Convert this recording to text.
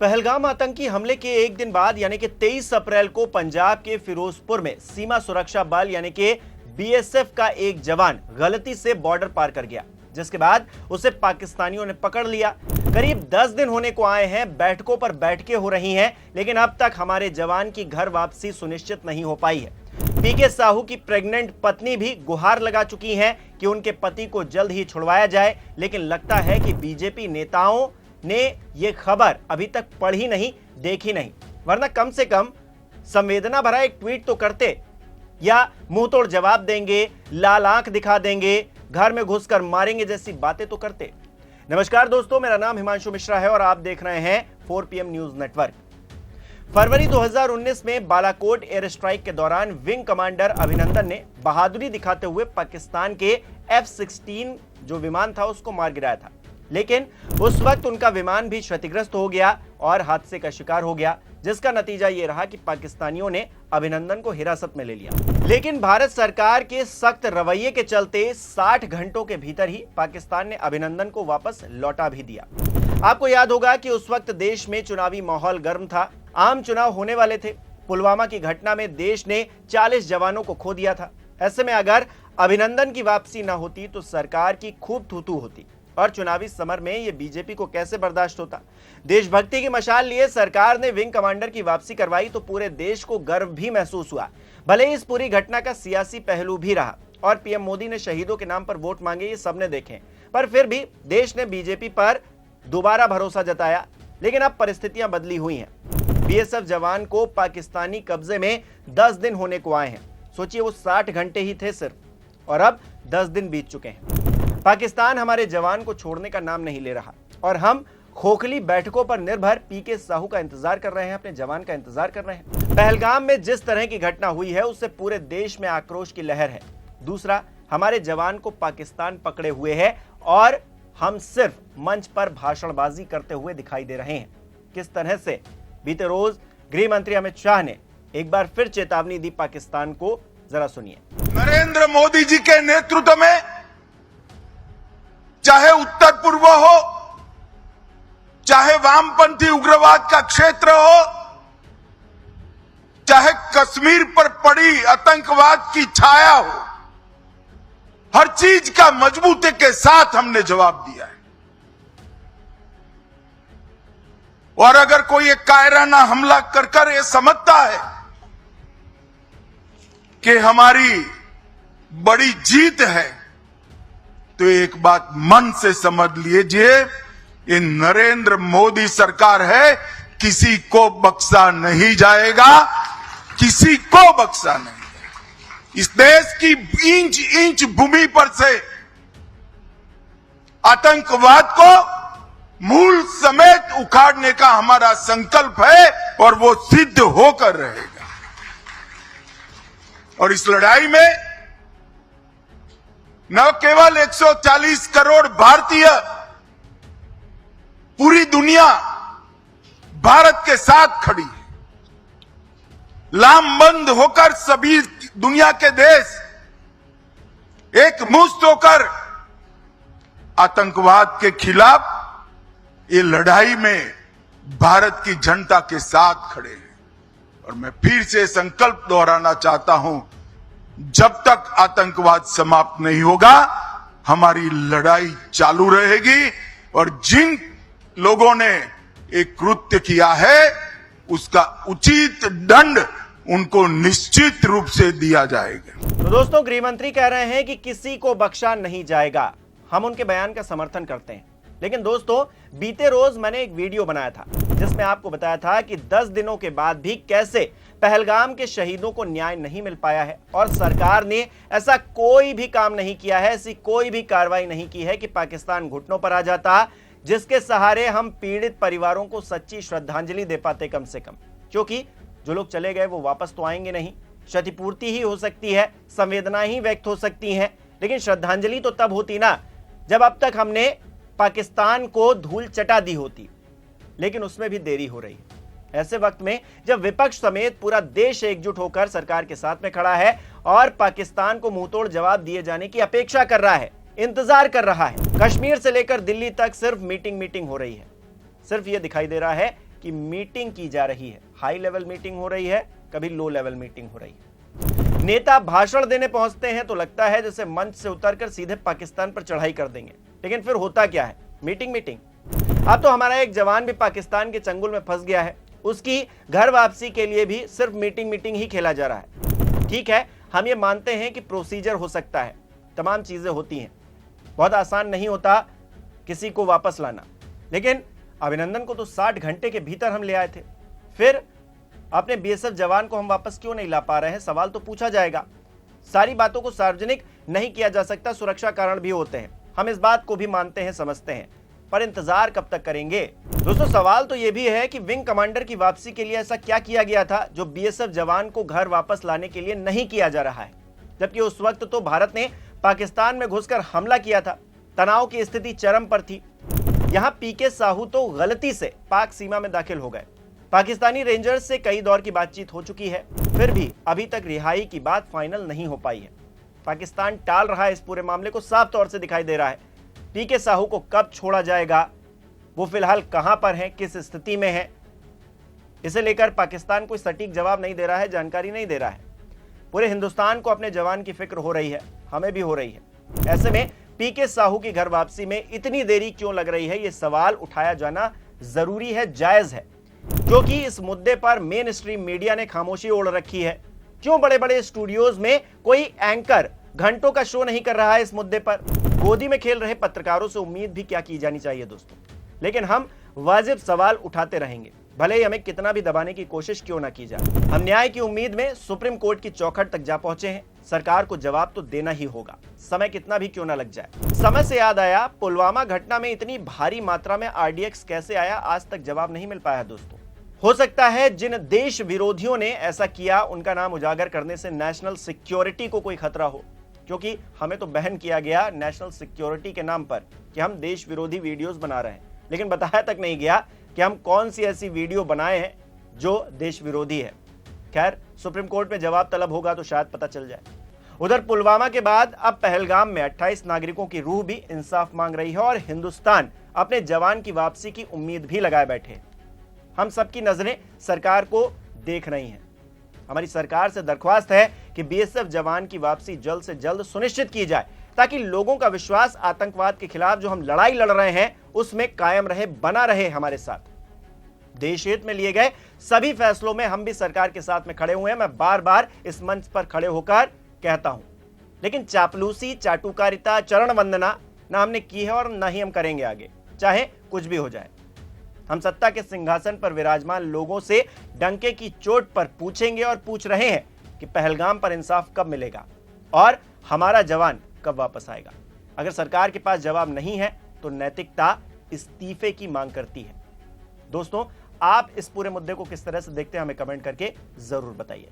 पहलगाम आतंकी हमले के एक दिन बाद यानी कि 23 अप्रैल को पंजाब के फिरोजपुर में सीमा सुरक्षा बल यानी कि बीएसएफ का एक जवान गलती से बॉर्डर पार कर गया, जिसके बाद उसे पाकिस्तानियों ने पकड़ लिया। करीब 10 दिन होने को आए हैं, बैठकों पर बैठकें हो रही हैं, लेकिन अब तक हमारे जवान की घर वापसी सुनिश्चित नहीं हो पाई है। पीके साहू की प्रेग्नेंट पत्नी भी गुहार लगा चुकी हैं कि उनके पति को जल्द ही छुड़वाया जाए, लेकिन लगता है कि बीजेपी नेताओं ने यह खबर अभी तक पढ़ी नहीं, देखी नहीं, वरना कम से कम संवेदना भरा एक ट्वीट तो करते या मुंह तोड़ जवाब देंगे, लाल आंख दिखा देंगे, घर में घुसकर मारेंगे जैसी बातें तो करते। नमस्कार दोस्तों, मेरा नाम हिमांशु मिश्रा है और आप देख रहे हैं 4PM न्यूज नेटवर्क। फरवरी 2019 में बालाकोट एयर स्ट्राइक के दौरान विंग कमांडर अभिनंदन ने बहादुरी दिखाते हुए पाकिस्तान के F-16 जो विमान था उसको मार गिराया था, लेकिन उस वक्त उनका विमान भी क्षतिग्रस्त हो गया और हादसे का शिकार हो गया, जिसका नतीजा यह रहा कि पाकिस्तानियों ने अभिनंदन को हिरासत में ले लिया। लेकिन भारत सरकार के सख्त रवैये के चलते 60 घंटों के भीतर ही पाकिस्तान ने अभिनंदन को वापस लौटा भी दिया। आपको याद होगा कि उस वक्त देश में चुनावी माहौल गर्म था, आम चुनाव होने वाले थे। पुलवामा की घटना में देश ने 40 जवानों को खो दिया था। ऐसे में अगर अभिनंदन की वापसी न होती तो सरकार की खूब थूथू होती और चुनावी समर में यह बीजेपी को कैसे बर्दाश्त होता। देशभक्ति की मशाल लिए सरकार ने विंग कमांडर की वापसी करवाई तो पूरे देश को गर्व भी महसूस हुआ। भले ही इस पूरी घटना का सियासी पहलू भी रहा और पीएम मोदी ने शहीदों के नाम पर वोट मांगे, ये सबने देखे, पर फिर भी देश ने बीजेपी पर दोबारा भरोसा जताया। लेकिन अब परिस्थितियां बदली हुई हैं। बीएसएफ जवान को पाकिस्तानी कब्जे में 10 दिन होने को आए हैं। सोचिए, वो 60 घंटे ही थे सिर्फ, और अब 10 दिन बीत चुके हैं। पाकिस्तान हमारे जवान को छोड़ने का नाम नहीं ले रहा और हम खोखली बैठकों पर निर्भर पीके साहू का इंतजार कर रहे हैं, अपने जवान का इंतजार कर रहे हैं। पहलगाम में जिस तरह की घटना हुई है उससे पूरे देश में आक्रोश की लहर है। दूसरा, हमारे जवान को पाकिस्तान पकड़े हुए है और हम सिर्फ मंच पर भाषणबाजी करते हुए दिखाई दे रहे हैं। किस तरह से बीते रोज गृह मंत्री अमित शाह ने एक बार फिर चेतावनी दी पाकिस्तान को, जरा सुनिए। नरेंद्र मोदी जी के नेतृत्व में चाहे उत्तर पूर्व हो, चाहे वामपंथी उग्रवाद का क्षेत्र हो, चाहे कश्मीर पर पड़ी आतंकवाद की छाया हो, हर चीज का मजबूती के साथ हमने जवाब दिया है। और अगर कोई एक कायराना हमला कर ये समझता है कि हमारी बड़ी जीत है, तो एक बात मन से समझ लीजिए, ये नरेंद्र मोदी सरकार है, किसी को बख्शा नहीं जाएगा, किसी को बख्शा नहीं। इस देश की इंच इंच भूमि पर से आतंकवाद को मूल समेत उखाड़ने का हमारा संकल्प है और वो सिद्ध होकर रहेगा। और इस लड़ाई में न केवल 140 करोड़ भारतीय, पूरी दुनिया भारत के साथ खड़ी है। लामबंद होकर सभी दुनिया के देश एक मुश्त होकर आतंकवाद के खिलाफ ये लड़ाई में भारत की जनता के साथ खड़े हैं। और मैं फिर से संकल्प दोहराना चाहता हूं, जब तक आतंकवाद समाप्त नहीं होगा हमारी लड़ाई चालू रहेगी और जिन लोगों ने एक कृत्य किया है उसका उचित दंड उनको निश्चित रूप से दिया जाएगा। तो दोस्तों, गृह मंत्री कह रहे हैं कि किसी को बख्शा नहीं जाएगा। हम उनके बयान का समर्थन करते हैं, लेकिन दोस्तों, बीते रोज मैंने एक वीडियो बनाया था जिसमें आपको बताया था कि 10 दिनों के बाद भी कैसे पहलगाम के शहीदों को न्याय नहीं मिल पाया है और सरकार ने ऐसा कोई भी काम नहीं किया है, ऐसी कोई भी कार्रवाई नहीं की है कि पाकिस्तान घुटनों पर आ जाता, जिसके सहारे हम पीड़ित परिवारों को सच्ची श्रद्धांजलि दे पाते कम से कम। क्योंकि जो लोग चले गए वो वापस तो आएंगे नहीं, क्षतिपूर्ति ही हो सकती है, संवेदना ही व्यक्त हो सकती है, लेकिन श्रद्धांजलि तो तब होती ना जब अब तक हमने पाकिस्तान को धूल चटा दी होती, लेकिन उसमें भी देरी हो रही है। ऐसे वक्त में जब विपक्ष समेत पूरा देश एकजुट होकर सरकार के साथ में खड़ा है और पाकिस्तान को मुंहतोड़ जवाब दिए जाने की अपेक्षा कर रहा है, इंतजार कर रहा है, कश्मीर से लेकर दिल्ली तक सिर्फ मीटिंग हो रही है। सिर्फ यह दिखाई दे रहा है कि मीटिंग की जा रही है, हाई लेवल मीटिंग हो रही है, कभी लो लेवल मीटिंग हो रही है। नेता भाषण देने पहुंचते हैं तो लगता है जैसे मंच से उतरकर सीधे पाकिस्तान पर चढ़ाई कर देंगे, लेकिन फिर होता क्या है, मीटिंग मीटिंग। अब तो हमारा एक जवान भी पाकिस्तान के चंगुल में फंस गया है, उसकी घर वापसी के लिए भी सिर्फ मीटिंग मीटिंग ही खेला जा रहा है। ठीक है, हम ये मानते हैं कि प्रोसीजर हो सकता है, तमाम चीजें होती हैं, बहुत आसान नहीं होता किसी को वापस लाना, लेकिन अभिनंदन को तो 60 घंटे के भीतर हम ले आए थे, फिर अपने बीएसएफ जवान को हम वापस क्यों नहीं ला पा रहे हैं, सवाल तो पूछा जाएगा। सारी बातों को सार्वजनिक नहीं किया जा सकता, सुरक्षा कारण भी होते हैं, हम इस बात को भी मानते हैं, समझते हैं, पर इंतजार कब तक करेंगे। दोस्तों, सवाल तो यह भी है कि विंग कमांडर की वापसी के लिए ऐसा क्या किया गया था जो बीएसएफ जवान को घर वापस लाने के लिए नहीं किया जा रहा है, जबकि उस वक्त तो भारत ने पाकिस्तान में घुसकर हमला किया था, तनाव की स्थिति चरम पर थी। यहां पीके साहू तो गलती से पाक सीमा में दाखिल हो गए, पाकिस्तानी रेंजर्स से कई दौर की बातचीत हो चुकी है, फिर भी अभी तक रिहाई की बात फाइनल नहीं हो पाई है। पाकिस्तान टाल रहा है, इस पूरे मामले को साफ तौर से दिखाई दे रहा है। पीके साहू को कब छोड़ा जाएगा, वो फिलहाल कहां पर हैं, किस स्थिति में है, इसे लेकर पाकिस्तान कोई सटीक जवाब नहीं दे रहा है, जानकारी नहीं दे रहा है। पूरे हिंदुस्तान को अपने जवान की फिक्र हो रही है, हमें भी हो रही है। ऐसे में पीके साहू की घर वापसी में इतनी देरी क्यों लग रही है, ये सवाल उठाया जाना जरूरी है, जायज है, क्योंकि इस मुद्दे पर मेन स्ट्रीम मीडिया ने खामोशी ओढ़ रखी है। क्यों बड़े बड़े स्टूडियोज में कोई एंकर घंटों का शो नहीं कर रहा है इस मुद्दे पर। गोदी में खेल रहे पत्रकारों से उम्मीद भी क्या की जानी चाहिए दोस्तों, लेकिन हम वाजिब सवाल उठाते रहेंगे, भले ही हमें कितना भी दबाने की कोशिश क्यों ना की जाए। हम न्याय की उम्मीद में सुप्रीम कोर्ट की चौखट तक जा पहुंचे हैं, सरकार को जवाब तो देना ही होगा, समय कितना भी क्यों ना लग जाए। समय से याद आया, पुलवामा घटना में इतनी भारी मात्रा में आरडीएक्स कैसे आया, आज तक जवाब नहीं मिल पाया दोस्तों। हो सकता है जिन देश विरोधियों ने ऐसा किया उनका नाम उजागर करने से नेशनल सिक्योरिटी को कोई खतरा हो, क्योंकि हमें तो बहन किया गया नेशनल सिक्योरिटी के नाम पर कि हम देश विरोधी वीडियोस बना रहे हैं, लेकिन बताया तक नहीं गया कि हम कौन सी ऐसी वीडियो बनाए हैं जो देश विरोधी है। खैर, सुप्रीम कोर्ट में जवाब तलब होगा तो शायद पता चल जाए। उधर पुलवामा के बाद अब पहलगाम में 28 नागरिकों की रूह भी इंसाफ मांग रही है और हिंदुस्तान अपने जवान की वापसी की उम्मीद भी लगाए बैठे हैं। हम सबकी नजरें सरकार को देख रही हैं। हमारी सरकार से दरख्वास्त है कि बीएसएफ जवान की वापसी जल्द से जल्द सुनिश्चित की जाए, ताकि लोगों का विश्वास आतंकवाद के खिलाफ जो हम लड़ाई लड़ रहे हैं उसमें कायम रहे, बना रहे हमारे साथ। देश हित में लिए गए सभी फैसलों में हम भी सरकार के साथ में खड़े हुए हैं, मैं बार बार इस मंच पर खड़े होकर कहता हूं, लेकिन चापलूसी, चाटुकारिता, चरण वंदना ना हमने की है और ना ही हम करेंगे आगे, चाहे कुछ भी हो जाए। हम सत्ता के सिंहासन पर विराजमान लोगों से डंके की चोट पर पूछेंगे और पूछ रहे हैं कि पहलगाम पर इंसाफ कब मिलेगा और हमारा जवान कब वापस आएगा। अगर सरकार के पास जवाब नहीं है तो नैतिकता इस्तीफे की मांग करती है। दोस्तों, आप इस पूरे मुद्दे को किस तरह से देखते हैं, हमें कमेंट करके जरूर बताइए।